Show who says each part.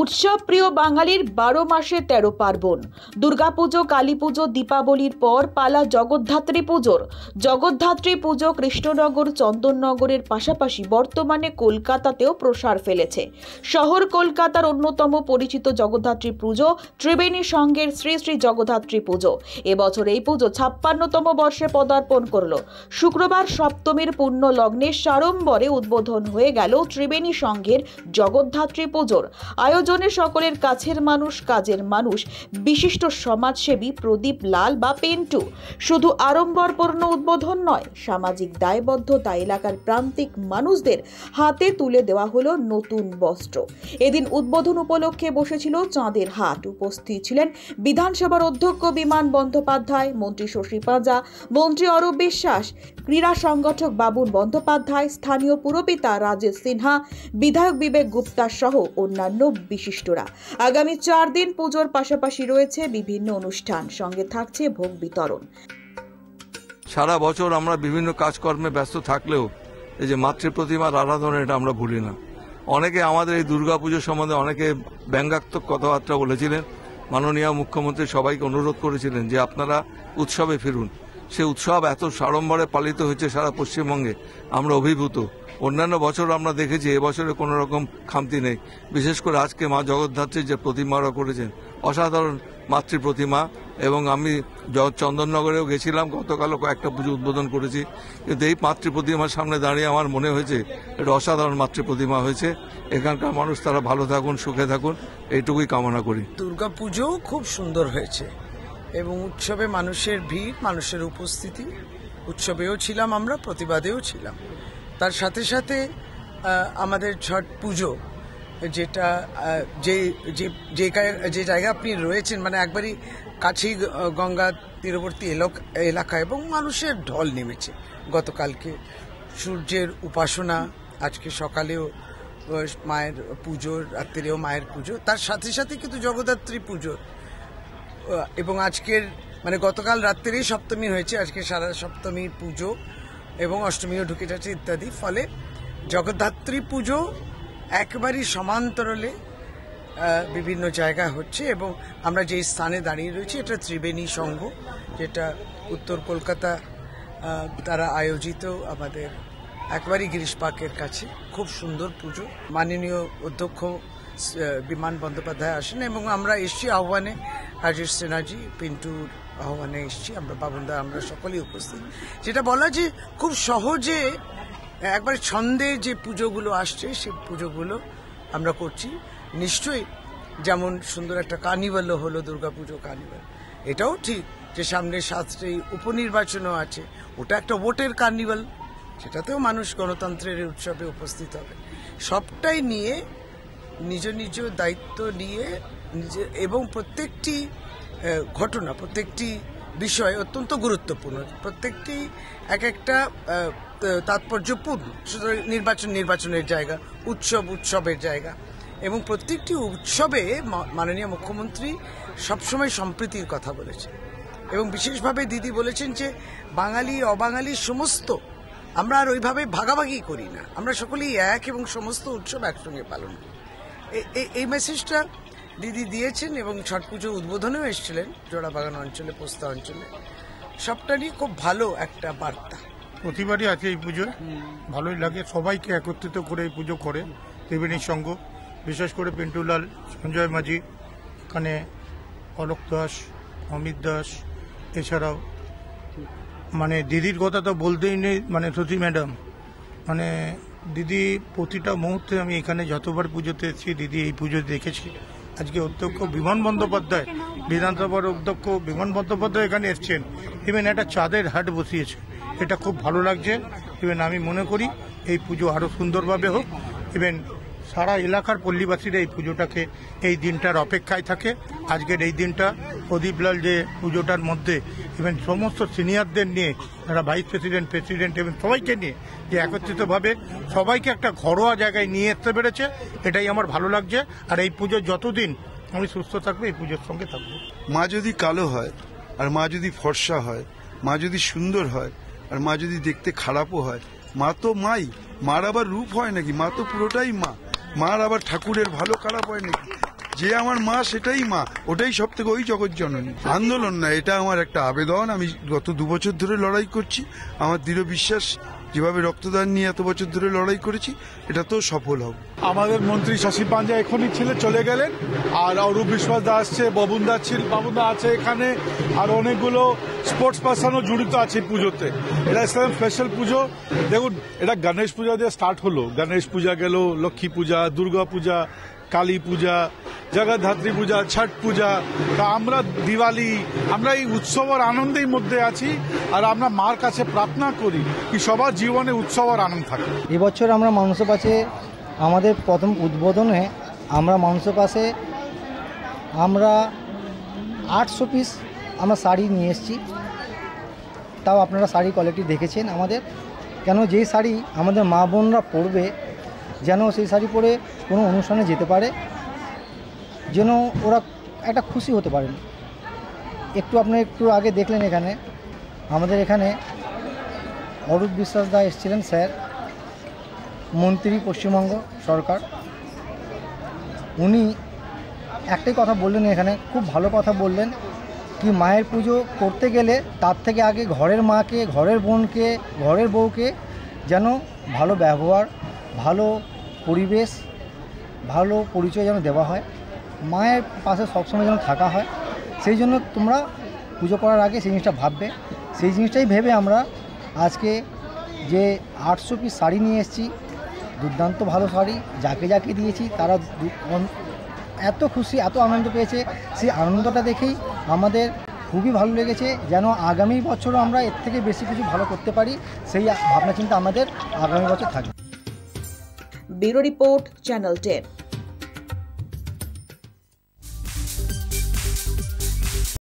Speaker 1: উৎসব প্রিয় বাঙালির 12 মাসে 13 পার্বণ। দুর্গাপুজো, কালী পুজো, দীপাবলির পর পালা জগদ্ধাত্রী পুজোর। জগদ্ধাত্রী পুজো কৃষ্ণনগর, চন্দননগরের পাশাপাশি বর্তমানে কলকাতাতেও প্রসার ফেলেছে। শহর কলকাতার অন্যতম পরিচিত জগদ্ধাত্রী পুজো ত্রিবেণী সংঘের শ্রী শ্রী জগদ্ধাত্রী পুজো। এবছর এই পুজো 56তম বর্ষে পদার্পণ করল। শুক্রবার সপ্তমীর পুণ্য লগ্নে সাড়ম্বরে উদ্বোধন হয়ে গেল ত্রিবেণী সংঘের জগদ্ধাত্রী পুজোর। আয়োজনে সকলের কাছের মানুষ, কাজের মানুষ, বিশিষ্ট সমাজসেবী প্রদীপ লাল বা পেন্টু। শুধু আড়ম্বরপূর্ণ উদ্বোধন নয়, সামাজিক দায়বদ্ধতা এলাকার প্রান্তিক মানুষদের হাতে তুলে দেওয়া হলো নতুন বস্ত্র। এদিন উদ্বোধন উপলক্ষে বসেছিল চাঁদের হাট। উপস্থিত ছিলেন বিধানসভার অধ্যক্ষ বিমান বন্দ্যোপাধ্যায়, মন্ত্রী শশী পাঁজা, মন্ত্রী অরূপ বিশ্বাস, ক্রীড়া সংগঠক বাবুন বন্দ্যোপাধ্যায়, স্থানীয় পুরপিতা রাজেশ সিনহা, বিধায়ক বিবেক গুপ্তা সহ অন্যান্য বিশিষ্টরা। আগামী 4 দিন পুজোর পাশাপাশি রয়েছে বিভিন্ন অনুষ্ঠান, সঙ্গে থাকছে ভোগ বিতরণ।
Speaker 2: সারা বছর আমরা বিভিন্ন কাজকর্মে ব্যস্ত থাকলেও এই যে মাতৃ প্রতিমার আরাধনা, এটা আমরা ভুলি না। অনেকে আমাদের এই দুর্গাপুজো সম্বন্ধে অনেকে ব্যঙ্গাত্মক কথাবার্তা বলেছিলেন। মাননীয় মুখ্যমন্ত্রী সবাইকে অনুরোধ করেছিলেন যে আপনারা উৎসবে ফিরুন। সে উৎসব এত সাড়ম্বরে পালিত হয়েছে সারা পশ্চিমবঙ্গে, আমরা অভিভূত। অন্যান্য বছর আমরা দেখেছি, এবছরে কোনো রকম খামতি নেই। বিশেষ করে আজকে মা জগদ্ধাত্রীর যে প্রতিমারা করেছেন, অসাধারণ মাতৃ প্রতিমা। এবং আমি চন্দননগরেও গেছিলাম, গতকালও কয়েকটা পুজো উদ্বোধন করেছি, কিন্তু এই মাতৃ প্রতিমার সামনে দাঁড়িয়ে আমার মনে হয়েছে এটা অসাধারণ মাতৃ প্রতিমা হয়েছে। এখানকার মানুষ তারা ভালো থাকুন, সুখে থাকুন, এইটুকুই কামনা করি।
Speaker 3: দুর্গা পুজোও খুব সুন্দর হয়েছে এবং উৎসবে মানুষের ভিড়, মানুষের উপস্থিতি। উৎসবেও ছিলাম আমরা, প্রতিবাদেও ছিলাম। তার সাথে সাথে আমাদের ছট পুজো, যেটা যে জায়গা আপনি রয়েছেন, মানে একবারই কাছেই গঙ্গা তীরবর্তী এলাকা, এবং মানুষের ঢল নেমেছে। গতকালকে সূর্যের উপাসনা, আজকে সকালেও মায়ের পুজো, রাত্রিরেও মায়ের পুজো, তার সাথে সাথে কিন্তু জগদ্ধাত্রী পুজো। এবং আজকের মানে গতকাল রাত্রেই সপ্তমী হয়েছে, আজকে সারা সপ্তমীর পুজো এবং অষ্টমীও ঢুকে যাচ্ছে ইত্যাদি। ফলে জগদ্ধাত্রী পুজো একবারই সমান্তরালে বিভিন্ন জায়গা হচ্ছে। এবং আমরা যে স্থানে দাঁড়িয়ে রয়েছি, এটা ত্রিবেণী সংঘ, যেটা উত্তর কলকাতা তারা আয়োজিত আমাদের একবারই গিরিশ পার্কের কাছে। খুব সুন্দর পুজো। মাননীয় অধ্যক্ষ বিমান বন্দ্যোপাধ্যায় আসেন এবং আমরা এসছি আহ্বানে, রাজেশ সিনহাজি, পিন্টুর আহ্বানে এসছি আমরা, বাবুনদা, আমরা সকলেই উপস্থিত। যেটা বলা যে খুব সহজে একবার ছন্দে যে পুজোগুলো আসছে, সেই পুজোগুলো আমরা করছি। নিশ্চয়ই যেমন সুন্দর একটা কার্নিভালও হলো, দুর্গাপুজো কার্নিভাল। এটাও ঠিক যে সামনে 7টি উপনির্বাচনও আছে, ওটা একটা ভোটের কার্নিভাল, সেটাতেও মানুষ গণতন্ত্রের উৎসবে উপস্থিত হবে। সবটাই নিয়ে নিজ নিজ দায়িত্ব নিয়ে এবং প্রত্যেকটি ঘটনা, প্রত্যেকটি বিষয় অত্যন্ত গুরুত্বপূর্ণ, প্রত্যেকটি এক একটা তাৎপর্যপূর্ণ। সুতরাং নির্বাচনের জায়গা, উৎসবের জায়গা, এবং প্রত্যেকটি উৎসবে মাননীয় মুখ্যমন্ত্রী সবসময় সম্প্রীতির কথা বলেছেন। এবং বিশেষভাবে দিদি বলেছেন যে বাঙালি অবাঙালি সমস্ত আমরা আর ওইভাবে ভাগাভাগি করি না, আমরা সকলেই এক এবং সমস্ত উৎসব একসঙ্গে পালন করি। এই মেসেজটা দিদি দিয়েছেন এবং ছট পুজো উদ্বোধনেও এসেছিলেন জোড়াবাগান অঞ্চলে, পোস্তা অঞ্চলে। সবটা নিয়ে খুব ভালো একটা বার্তা।
Speaker 4: প্রতিবারই আছে এই পুজো, ভালোই লাগে। সবাইকে একত্রিত করে এই পুজো করে ত্রিবেণী সংঘ, বিশেষ করে পিন্টুলাল, সঞ্জয় মাঝি, এখানে অলোক দাস, অমিত দাস, এছাড়াও মানে দিদির কথা তো বলতেই নেই, মানে সতী ম্যাডাম, মানে দিদি প্রতিটা মুহূর্তে, আমি এখানে যতবার পুজোতে এসেছি দিদি এই পুজো দেখেছি। আজকে অধ্যক্ষ বিমান বন্দ্যোপাধ্যায়, বিধানসভার অধ্যক্ষ বিমান বন্দ্যোপাধ্যায় এখানে এসছেন, ইভেন একটা চাঁদের হাট বসিয়েছে, এটা খুব ভালো লাগছে। ইভেন আমি মনে করি এই পুজো আরও সুন্দরভাবে হোক। ইভেন সারা এলাকার পল্লীবাসীরা এই পুজোটাকে, এই দিনটার অপেক্ষায় থাকে। আজকের এই দিনটা প্রদীপলাল যে পুজোটার মধ্যে ইভেন সমস্ত সিনিয়রদের নিয়ে, যারা ভাইস প্রেসিডেন্ট, প্রেসিডেন্ট এবং সবাইকে নিয়ে যে একত্রিতভাবে সবাইকে একটা ঘরোয়া জায়গায় নিয়ে আসতে পেরেছে, এটাই আমার ভালো লাগছে। আর এই পুজো যতদিন আমি সুস্থ থাকবো, এই পুজোর সঙ্গে থাকবো।
Speaker 5: মা যদি কালো হয়, আর মা যদি ফর্সা হয়, মা যদি সুন্দর হয়, আর মা যদি দেখতে খারাপও হয়, মা তো মাই। মার আবার রূপ হয় নাকি? মা তো পুরোটাই মা। মার আবার ঠাকুরের ভালো খারাপ হয় নাকি? যে আমার মা সেটাই মা, ওটাই সব থেকে, ওই জগৎ জননী। আন্দোলন না, এটা আমার একটা আবেদন। আমি গত 2 বছর ধরে লড়াই করছি। আমার দৃঢ় বিশ্বাস যেভাবে রক্তদান নিয়ে এত বছর ধরে লড়াই করেছি, এটা তো সফল হবে।
Speaker 6: আমাদের মন্ত্রী শশী পাঞ্জা এখনই চলে গেলেন, আর অরূপ বিশ্বাস দা আসছে, বাবুদা আছে এখানে, আর অনেকগুলো স্পোর্টস পার্সনও জড়িত আছে পুজোতে। এটা ইসলাম স্পেশাল পুজো। দেখুন, এটা গণেশ পূজা দিয়ে স্টার্ট হলো, গণেশ পূজা গেল, লক্ষ্মী পূজা, দুর্গা পূজা, কালী পূজা, জগদ্ধাত্রী পূজা, ছট পূজা। তা আমরা দিওয়ালি, আমরা এই উৎসবের আনন্দের মধ্যে আছি, আর আমরা মার কাছে প্রার্থনা করি কি সবার জীবনে উৎসবের আনন্দ থাকে।
Speaker 7: এবছর আমরা মানুষের পাশে আমাদের প্রথম উদ্বোধনে আমরা মানুষের পাশে আমরা 800 পিস আমরা শাড়ি নিয়ে এসেছি। তাও আপনারা শাড়ি কোয়ালিটি দেখেছেন আমাদের, কেন যেই শাড়ি আমাদের মা বোনরা পরবে যেন সেই শাড়ি পরে কোনো অনুষ্ঠানে যেতে পারে, যেন ওরা একটা খুশি হতে পারেন। একটু আগে দেখলেন এখানে আমাদের এখানে অরূপ বিশ্বাস দা এসেছিলেন, স্যার মন্ত্রী পশ্চিমবঙ্গ সরকার। উনি একটাই কথা বললেন, এখানে খুব ভালো কথা বললেন কি মায়ের পুজো করতে গেলে তার থেকে আগে ঘরের মাকে, ঘরের বোনকে, ঘরের বউকে যেন ভালো ব্যবহার, ভালো পরিবেশ, ভালো পরিচয় যেন দেওয়া হয়, মায়ের পাশে সবসময় যেন থাকা হয়। সেই জন্য তোমরা পুজো করার আগে সেই জিনিসটা ভাববে। সেই জিনিসটাই ভেবে আমরা আজকে যে 800 পিস শাড়ি নিয়ে এসেছি, দুর্দান্ত ভালো শাড়ি, যাকে দিয়েছি তারা এত খুশি, এত আনন্দ পেয়েছে। সেই আনন্দটা দেখেই আমাদের খুবই ভালো লেগেছে, যেন আগামী বছরও আমরা এর থেকে বেশি কিছু ভালো করতে পারি, সেই ভাবনা চিন্তা আমাদের আগামী বছর থাকবে।
Speaker 1: Bureau report, channel 10।